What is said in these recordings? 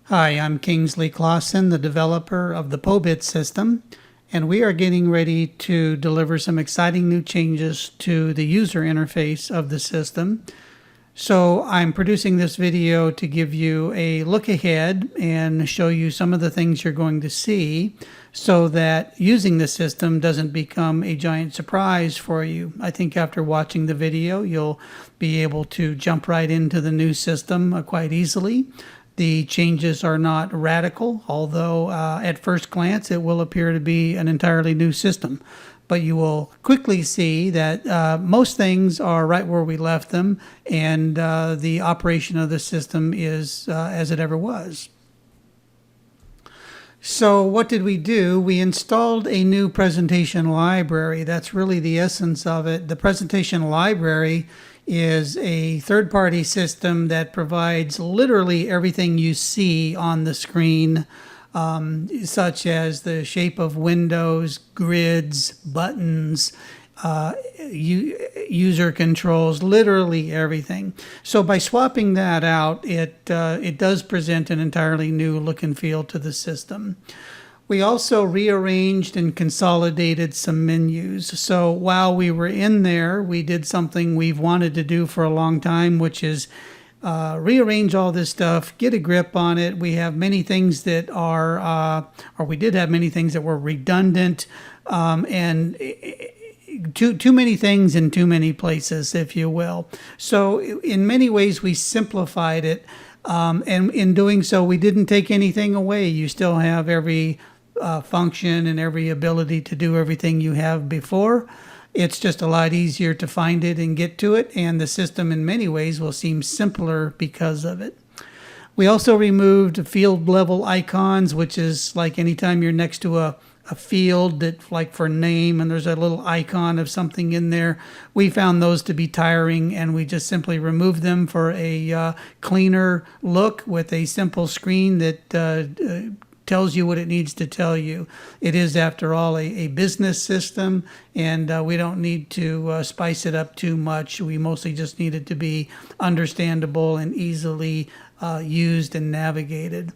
Hi, I'm Kingsley Clausen, the developer of the Pobits system, and we are getting ready to deliver some exciting new changes to the user interface of the system. So I'm producing this video to give you a look ahead and show you some of the things you're going to see so that using the system doesn't become a giant surprise for you. I think after watching the video, you'll be able to jump right into the new system quite easily. The changes are not radical, although at first glance it will appear to be an entirely new system. But you will quickly see that most things are right where we left them, and the operation of the system is as it ever was. So what did we do? We installed a new presentation library. That's really the essence of it. The presentation library is a third-party system that provides literally everything you see on the screen, such as the shape of windows, grids, buttons, user controls, literally everything. So by swapping that out, it does present an entirely new look and feel to the system. We also rearranged and consolidated some menus. So while we were in there, we did something we've wanted to do for a long time, which is rearrange all this stuff, get a grip on it. We have many things that are, or we did have many things that were redundant, and too many things in too many places, if you will. So in many ways, we simplified it. And in doing so, we didn't take anything away. You still have every function and every ability to do everything you have before. It's just a lot easier to find it and get to it, and the system in many ways will seem simpler because of it. We also removed field level icons, which is like anytime you're next to a field that, like for name, and there's a little icon of something in there. We found those to be tiring, and we just simply removed them for a cleaner look with a simple screen that tells you what it needs to tell you. It is, after all, a business system, and we don't need to spice it up too much. We mostly just need it to be understandable and easily used and navigated.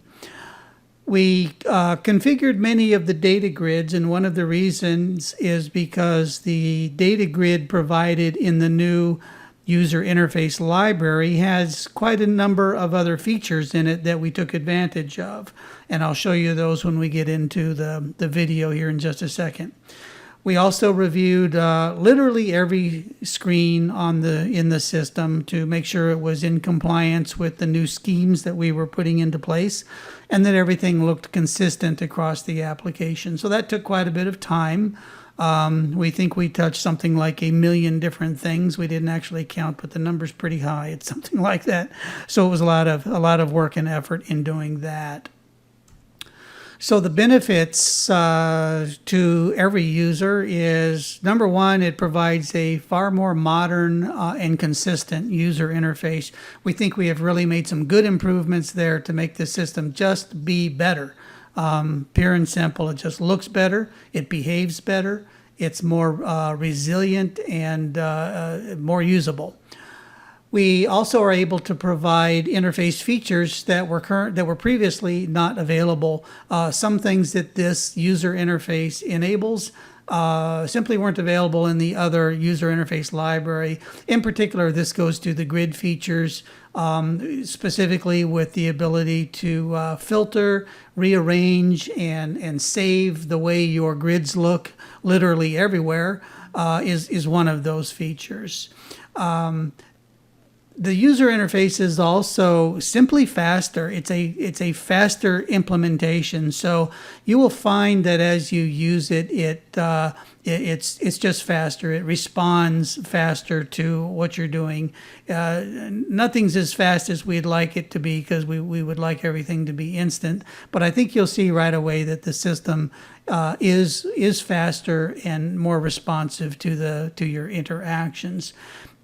We configured many of the data grids, and one of the reasons is because the data grid provided in the new user interface library has quite a number of other features in it that we took advantage of. And I'll show you those when we get into the video here in just a second. We also reviewed literally every screen in the system to make sure it was in compliance with the new schemes that we were putting into place, and that everything looked consistent across the application. So that took quite a bit of time. We think we touched something like 1 million different things. We didn't actually count, but the number's pretty high. It's something like that. So it was a lot of work and effort in doing that. So the benefits to every user is, number one, it provides a far more modern and consistent user interface. We think we have really made some good improvements there to make the system just be better. Pure and simple. It just looks better. It behaves better. It's more resilient and more usable. We also are able to provide interface features that were previously not available. Some things that this user interface enables simply weren't available in the other user interface library. In particular, this goes to the grid features, specifically with the ability to filter, rearrange, and save the way your grids look literally everywhere is one of those features. The user interface is also simply faster. It's a faster implementation. So you will find that as you use it, it's just faster. It responds faster to what you're doing. Nothing's as fast as we'd like it to be, because we would like everything to be instant. But I think you'll see right away that the system is faster and more responsive to your interactions.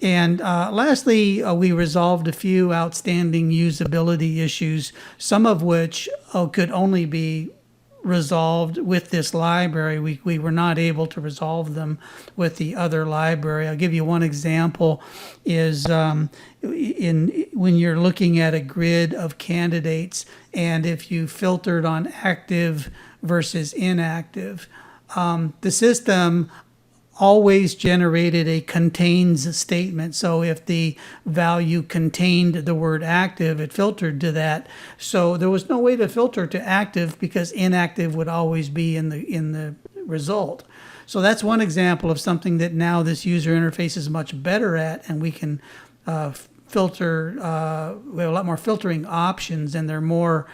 And lastly, we resolved a few outstanding usability issues, some of which could only be resolved with this library. We were not able to resolve them with the other library. I'll give you one example is when you're looking at a grid of candidates, and if you filtered on active versus inactive, the system always generated a contains statement. So if the value contained the word active, it filtered to that. So there was no way to filter to active because inactive would always be in the result. So that's one example of something that now this user interface is much better at, and we can filter. We have a lot more filtering options, and they're more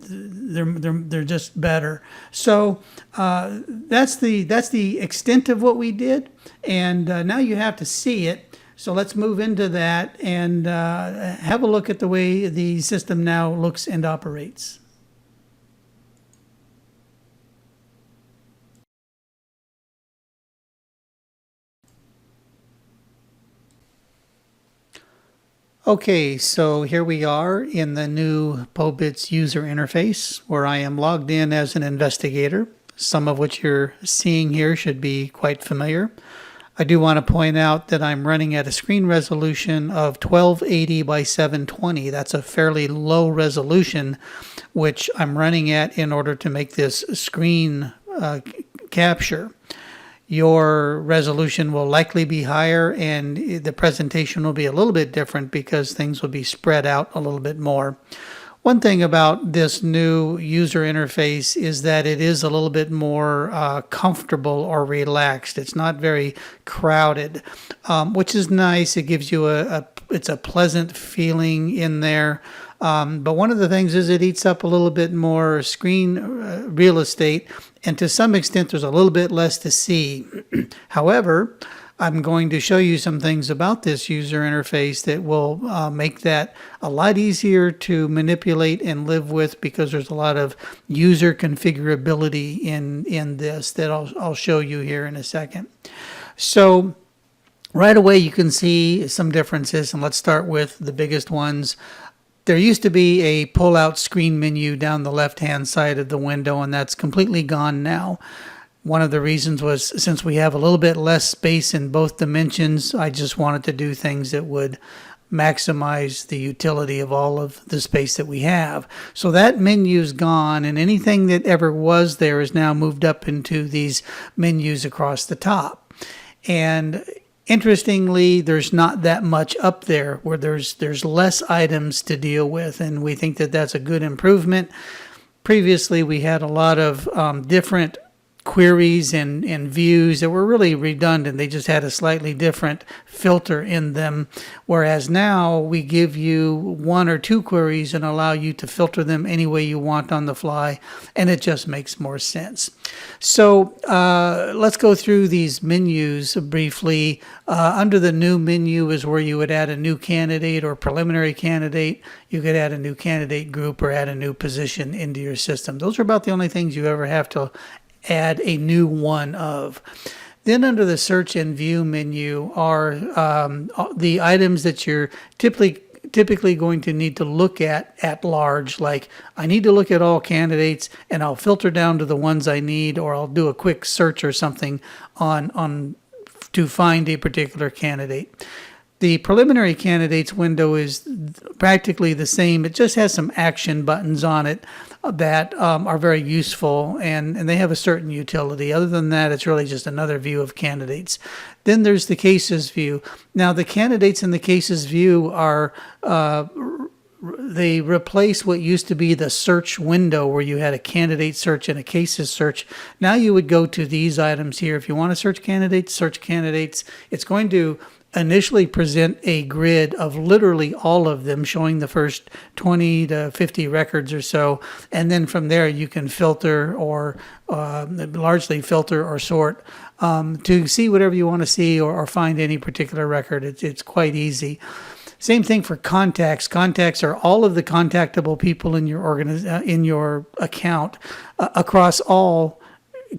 they're just better. So that's the extent of what we did, and now you have to see it. So let's move into that and have a look at the way the system now looks and operates. Okay, so here we are in the new Pobits user interface where I am logged in as an investigator. Some of what you're seeing here should be quite familiar. I do want to point out that I'm running at a screen resolution of 1280 by 720. That's a fairly low resolution, which I'm running at in order to make this screen capture. Your resolution will likely be higher and the presentation will be a little bit different because things will be spread out a little bit more. One thing about this new user interface is that it is a little bit more comfortable or relaxed. It's not very crowded, which is nice. It gives you it's a pleasant feeling in there. But one of the things is it eats up a little bit more screen real estate, and to some extent there's a little bit less to see. However, I'm going to show you some things about this user interface that will make that a lot easier to manipulate and live with, because there's a lot of user configurability in this that I'll show you here in a second. So right away you can see some differences, and let's start with the biggest ones. There used to be a pull-out screen menu down the left-hand side of the window, and that's completely gone now. One of the reasons was since we have a little bit less space in both dimensions, I just wanted to do things that would maximize the utility of all of the space that we have. So that menu's gone, and anything that ever was there is now moved up into these menus across the top. And interestingly, there's not that much up there, where there's less items to deal with, and we think that that's a good improvement. Previously, we had a lot of different queries and views that were really redundant. They just had a slightly different filter in them, whereas now we give you one or two queries and allow you to filter them any way you want on the fly, and it just makes more sense. So let's go through these menus briefly. Under the new menu is where you would add a new candidate or preliminary candidate. You could add a new candidate group or add a new position into your system. Those are about the only things you ever have to add a new one of. Then under the search and view menu are the items that you're typically going to need to look at large. Like, I need to look at all candidates and I'll filter down to the ones I need, or I'll do a quick search or something on to find a particular candidate. The preliminary candidates window is practically the same. It just has some action buttons on it that are very useful, and they have a certain utility. Other than that, it's really just another view of candidates. Then there's the cases view. Now, the candidates in the cases view are they replace what used to be the search window where you had a candidate search and a cases search. Now you would go to these items here. If you want to search candidates, it's going to initially present a grid of literally all of them, showing the first 20 to 50 records or so, and then from there you can filter or largely filter or sort to see whatever you want to see, or find any particular record. It's quite easy. Same thing for contacts. Contacts are all of the contactable people in your account across all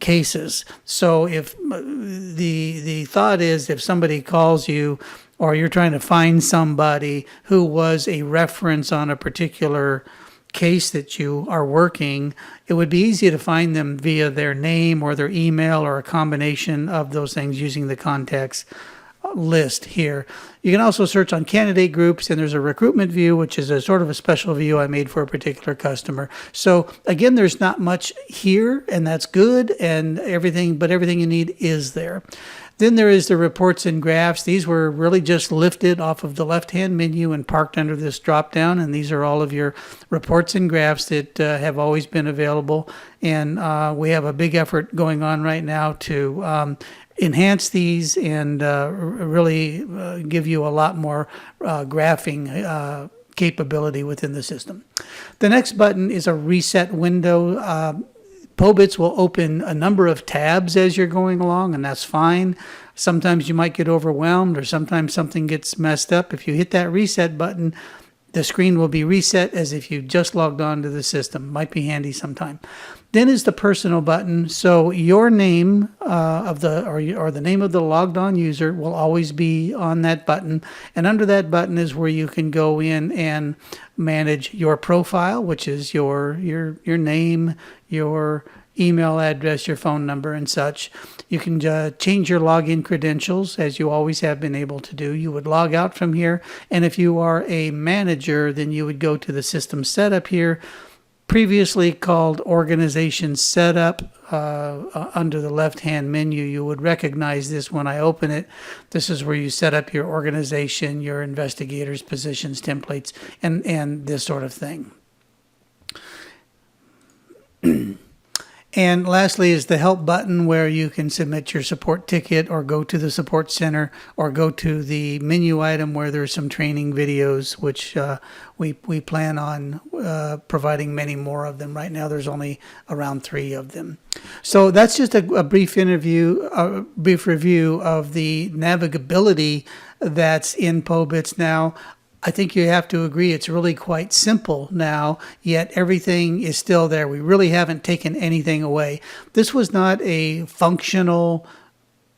cases. So if the thought is, if somebody calls you or you're trying to find somebody who was a reference on a particular case that you are working, it would be easy to find them via their name or their email or a combination of those things using the contacts list here. You can also search on candidate groups, and there's a recruitment view, which is a sort of a special view I made for a particular customer. So again, there's not much here, and that's good, and everything, but everything you need is there. Then there is the reports and graphs. These were really just lifted off of the left-hand menu and parked under this drop-down, and these are all of your reports and graphs that have always been available. And we have a big effort going on right now to enhance these and really give you a lot more graphing capability within the system. The next button is a reset window. Pobits will open a number of tabs as you're going along, and that's fine. Sometimes you might get overwhelmed, or sometimes something gets messed up. If you hit that reset button, the screen will be reset as if you just logged on to the system. Might be handy sometime. Then is the personal button. So your name or the name of the logged on user will always be on that button. And under that button is where you can go in and manage your profile, which is your name, your email address, your phone number, and such. You can change your login credentials, as you always have been able to do. You would log out from here, and if you are a manager, then you would go to the system setup here, previously called organization setup. Under the left-hand menu, you would recognize this when I open it. This is where you set up your organization, your investigators, positions, templates, and this sort of thing. And lastly is the help button, where you can submit your support ticket or go to the support center or go to the menu item where there's some training videos, which we plan on providing many more of them. Right now there's only around 3 of them. So that's just a brief review of the navigability that's in Pobits now. I think you have to agree it's really quite simple now, yet everything is still there. We really haven't taken anything away. This was not a functional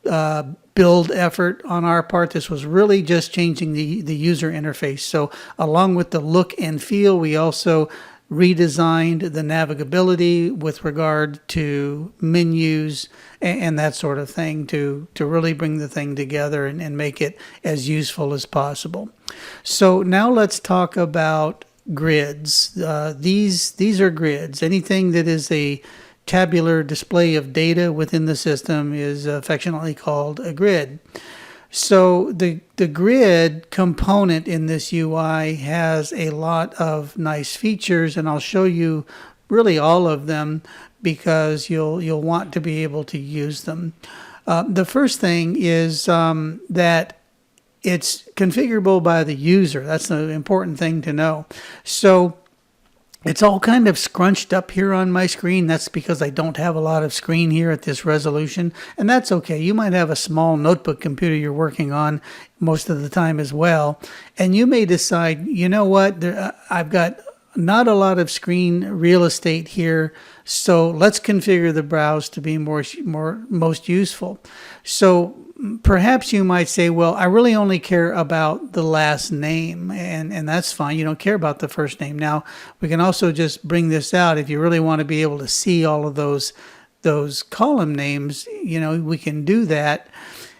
build effort on our part. This was really just changing the user interface. So along with the look and feel, we also redesigned the navigability with regard to menus and that sort of thing to really bring the thing together and make it as useful as possible. So now let's talk about grids. These are grids. Anything that is a tabular display of data within the system is affectionately called a grid. So the grid component in this UI has a lot of nice features, and I'll show you really all of them because you'll want to be able to use them. The first thing is that it's configurable by the user. That's the important thing to know. So it's all kind of scrunched up here on my screen. That's because I don't have a lot of screen here at this resolution, and that's okay. You might have a small notebook computer you're working on most of the time as well, and you may decide, you know what, I've got not a lot of screen real estate here, so let's configure the browse to be most useful. So perhaps you might say, well, I really only care about the last name, and that's fine. You don't care about the first name. Now, we can also just bring this out. If you really want to be able to see all of those column names, we can do that.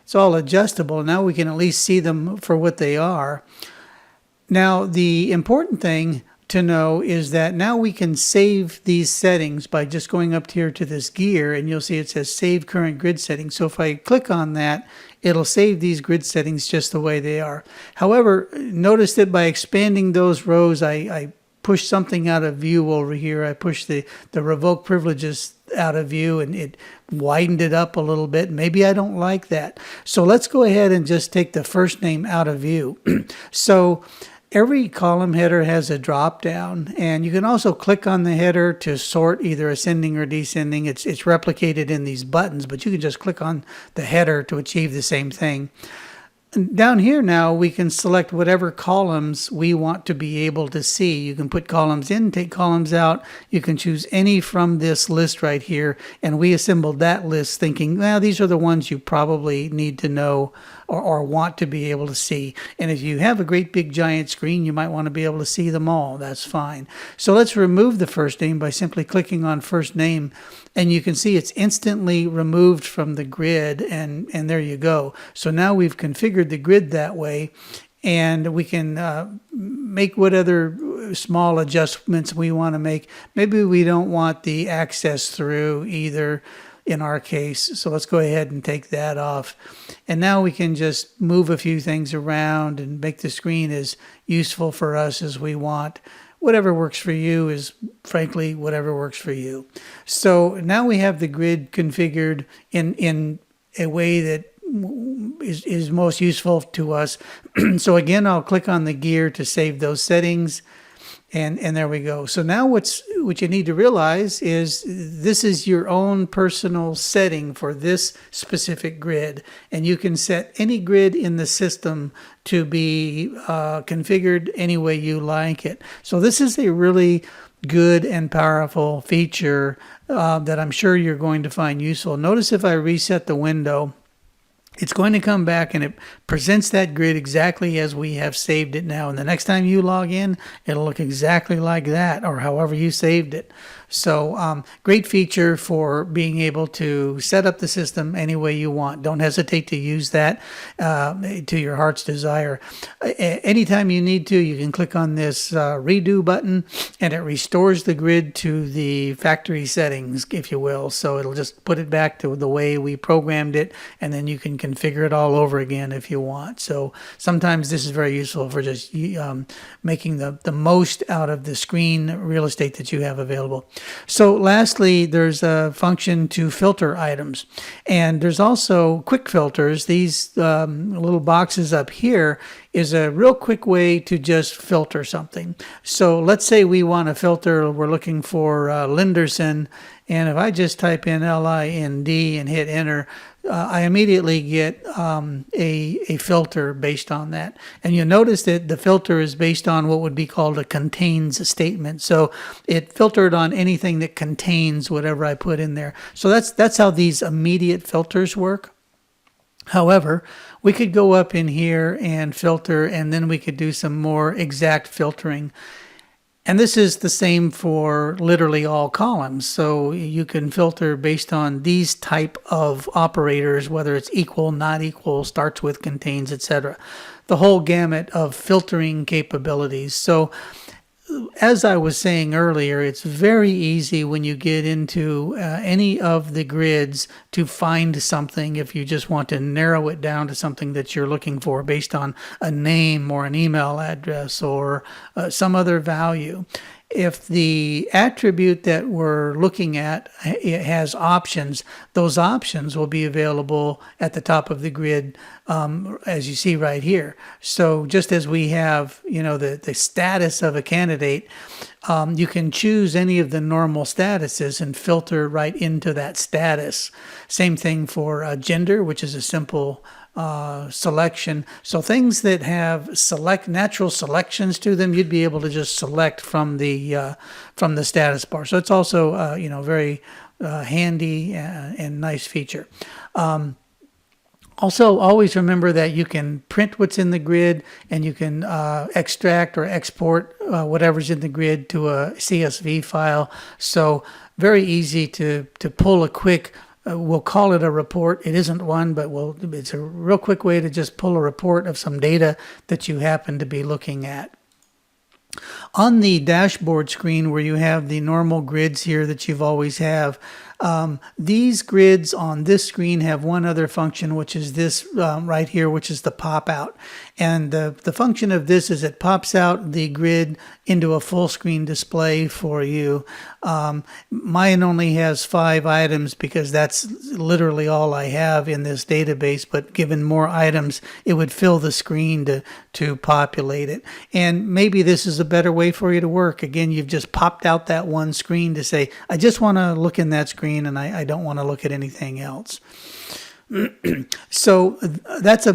It's all adjustable. Now we can at least see them for what they are. Now, the important thing to know is that now we can save these settings by just going up here to this gear, and you'll see it says save current grid settings. So if I click on that, it'll save these grid settings just the way they are. However, notice that by expanding those rows, I pushed something out of view over here. I pushed the revoke privileges out of view, and it widened it up a little bit. Maybe I don't like that. So let's go ahead and just take the first name out of view. So every column header has a drop down, and you can also click on the header to sort either ascending or descending. It's replicated in these buttons, but you can just click on the header to achieve the same thing. And down here now we can select whatever columns we want to be able to see. You can put columns in, take columns out. You can choose any from this list right here, and we assembled that list thinking, well, these are the ones you probably need to know or want to be able to see. And if you have a great big giant screen, you might want to be able to see them all. That's fine. So let's remove the first name by simply clicking on first name, and you can see it's instantly removed from the grid, and there you go. So now we've configured the grid that way, and we can make what other small adjustments we want to make. Maybe we don't want the access through either in our case, so let's go ahead and take that off. And now we can just move a few things around and make the screen as useful for us as we want. Whatever works for you is, frankly, whatever works for you. So now we have the grid configured in a way that is most useful to us. So again, I'll click on the gear to save those settings, and there we go. So now what you need to realize is this is your own personal setting for this specific grid, and you can set any grid in the system to be configured any way you like it. So this is a really good and powerful feature that I'm sure you're going to find useful. Notice if I reset the window, it's going to come back and it presents that grid exactly as we have saved it now. And the next time you log in, it'll look exactly like that, or however you saved it. So great feature for being able to set up the system any way you want. Don't hesitate to use that to your heart's desire. Anytime you need to, you can click on this redo button, and it restores the grid to the factory settings, if you will. So it'll just put it back to the way we programmed it, and then you can configure it all over again if you want. So sometimes this is very useful for just making the most out of the screen real estate that you have available. So lastly, there's a function to filter items, and there's also quick filters. These little boxes up here is a real quick way to just filter something. So let's say we want to filter, we're looking for Linderson, and if I just type in L-I-N-D and hit enter, I immediately get a filter based on that. And you'll notice that the filter is based on what would be called a contains statement. So it filtered on anything that contains whatever I put in there. So that's how these immediate filters work. However, we could go up in here and filter, and then we could do some more exact filtering. And this is the same for literally all columns. So you can filter based on these type of operators, whether it's equal, not equal, starts with, contains, etc. The whole gamut of filtering capabilities. So as I was saying earlier, it's very easy when you get into any of the grids to find something if you just want to narrow it down to something that you're looking for based on a name or an email address or some other value. If the attribute that we're looking at it has options, those options will be available at the top of the grid, as you see right here. So just as we have, the status of a candidate, you can choose any of the normal statuses and filter right into that status. Same thing for gender, which is a simple selection. So things that have natural selections to them, you'd be able to just select from the status bar. So it's also very handy and nice feature. Also, always remember that you can print what's in the grid, and you can extract or export whatever's in the grid to a CSV file. So very easy to pull a quick we'll call it a report. It isn't one, but it's a real quick way to just pull a report of some data that you happen to be looking at. On the dashboard screen where you have the normal grids here that you've always have, these grids on this screen have one other function, which is this right here, which is the pop out. And the function of this is it pops out the grid into a full screen display for you. Mine only has 5 items because that's literally all I have in this database, but given more items, it would fill the screen to populate it. And maybe this is a better way for you to work. Again, you've just popped out that one screen to say, I just want to look in that screen and I don't want to look at anything else. So that's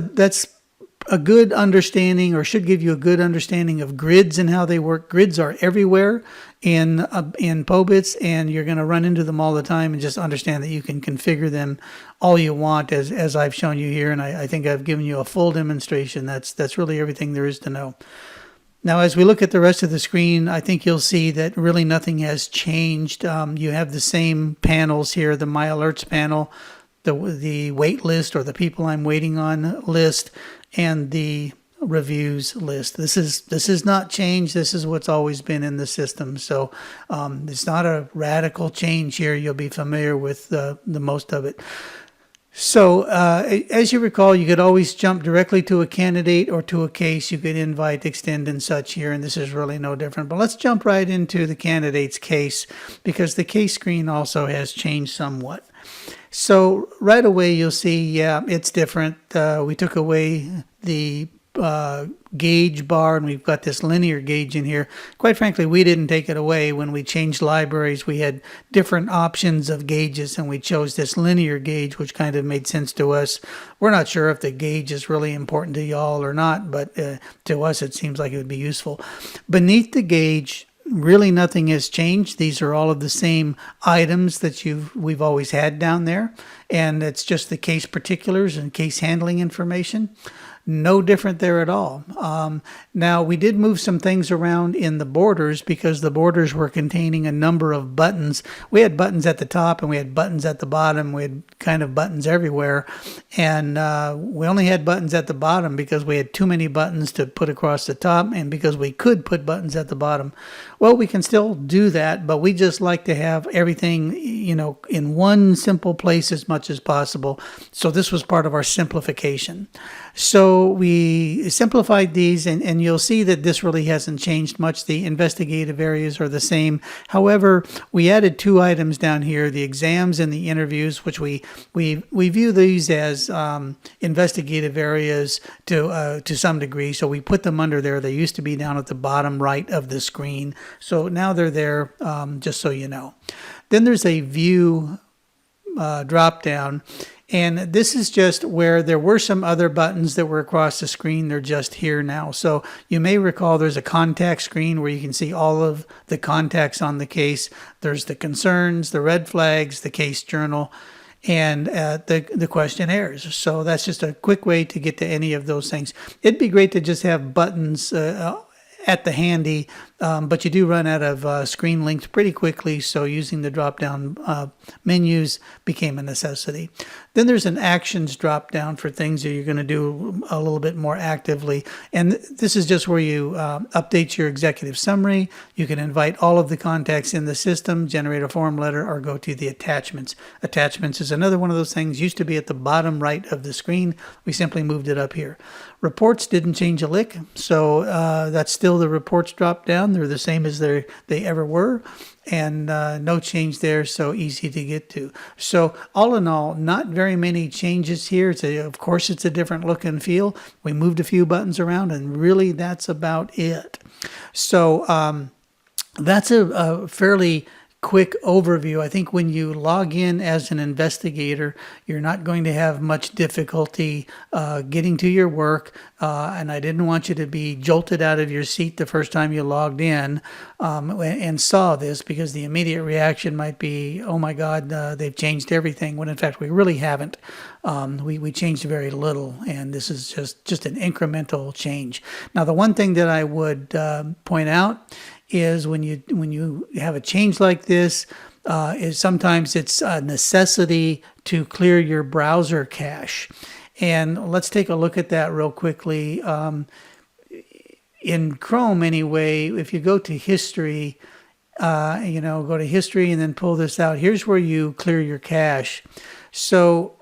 a good understanding, or should give you a good understanding of grids and how they work. Grids are everywhere in Pobits, and you're going to run into them all the time, and just understand that you can configure them all you want, as I've shown you here, and I think I've given you a full demonstration. That's really everything there is to know. Now, as we look at the rest of the screen, I think you'll see that really nothing has changed. You have the same panels here, the My Alerts panel, the wait list, or the people I'm waiting on list, and the reviews list. This is not changed. This is what's always been in the system. So it's not a radical change here. You'll be familiar with the most of it. So as you recall, you could always jump directly to a candidate or to a case. You could invite, extend, and such here, and this is really no different. But let's jump right into the candidate's case, because the case screen also has changed somewhat. So right away you'll see, yeah, it's different. We took away the gauge bar, and we've got this linear gauge in here. Quite frankly, we didn't take it away. When we changed libraries, we had different options of gauges, and we chose this linear gauge, which kind of made sense to us. We're not sure if the gauge is really important to y'all or not, but to us it seems like it would be useful. Beneath the gauge, really nothing has changed. These are all of the same items that we've always had down there, and it's just the case particulars and case handling information. No different there at all. Now, we did move some things around in the borders, because the borders were containing a number of buttons. We had buttons at the top and we had buttons at the bottom. We had kind of buttons everywhere. And we only had buttons at the bottom because we had too many buttons to put across the top, and because we could put buttons at the bottom. Well, we can still do that, but we just like to have everything, in one simple place as much as possible. So this was part of our simplification. So we simplified these, and you'll see that this really hasn't changed much. The investigative areas are the same. However, we added two items down here, the exams and the interviews, which we view these as investigative areas to some degree. So we put them under there. They used to be down at the bottom right of the screen. So now they're there, just so you know. Then there's a view drop down. And this is just where there were some other buttons that were across the screen. They're just here now. So you may recall there's a contact screen where you can see all of the contacts on the case. There's the concerns, the red flags, the case journal, and the questionnaires. So that's just a quick way to get to any of those things. It'd be great to just have buttons at the handy, but you do run out of screen links pretty quickly, so using the drop-down menus became a necessity. Then there's an actions drop-down for things that you're going to do a little bit more actively, and this is just where you update your executive summary. You can invite all of the contacts in the system, generate a form letter, or go to the attachments. Attachments is another one of those things. Used to be at the bottom right of the screen. We simply moved it up here. Reports didn't change a lick, so that's still the reports drop down. They're the same as they ever were, and no change there, so easy to get to. So all in all, not very many changes here. Of course, it's a different look and feel. We moved a few buttons around, and really that's about it. So that's a fairly quick overview. I think when you log in as an investigator, you're not going to have much difficulty getting to your work, and I didn't want you to be jolted out of your seat the first time you logged in and saw this, because the immediate reaction might be, oh my God, they've changed everything, when in fact we really haven't. We changed very little, and this is just an incremental change. Now, the one thing that I would point out is when you have a change like this, is sometimes it's a necessity to clear your browser cache. And let's take a look at that real quickly. In Chrome anyway, if you go to history, go to history and then pull this out, here's where you clear your cache. So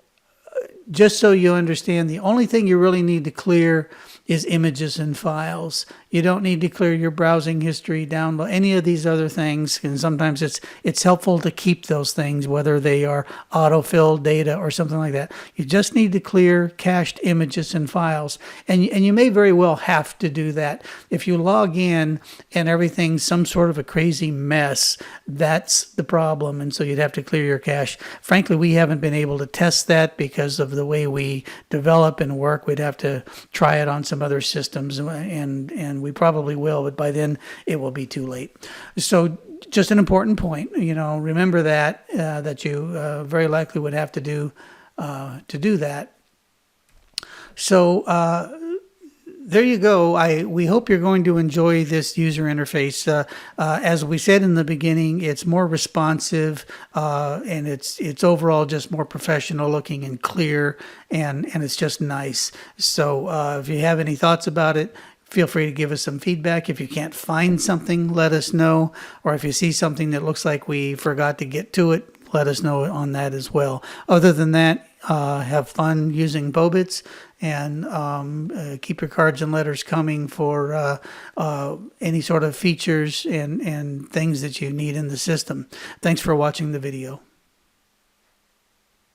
just so you understand, the only thing you really need to clear is images and files. You don't need to clear your browsing history, download any of these other things. And sometimes it's helpful to keep those things, whether they are autofilled data or something like that. You just need to clear cached images and files. And you may very well have to do that. If you log in and everything's some sort of a crazy mess, that's the problem. And so you'd have to clear your cache. Frankly, we haven't been able to test that because of the way we develop and work. We'd have to try it on some other systems, and we probably will, but by then it will be too late. So just an important point, remember that that you very likely would have to do that. So there you go. We hope you're going to enjoy this user interface. As we said in the beginning, it's more responsive, and it's overall just more professional looking and clear, and it's just nice. So if you have any thoughts about it, feel free to give us some feedback. If you can't find something, let us know. Or if you see something that looks like we forgot to get to it, let us know on that as well. Other than that, have fun using Pobits, and keep your cards and letters coming for any sort of features and things that you need in the system. Thanks for watching the video.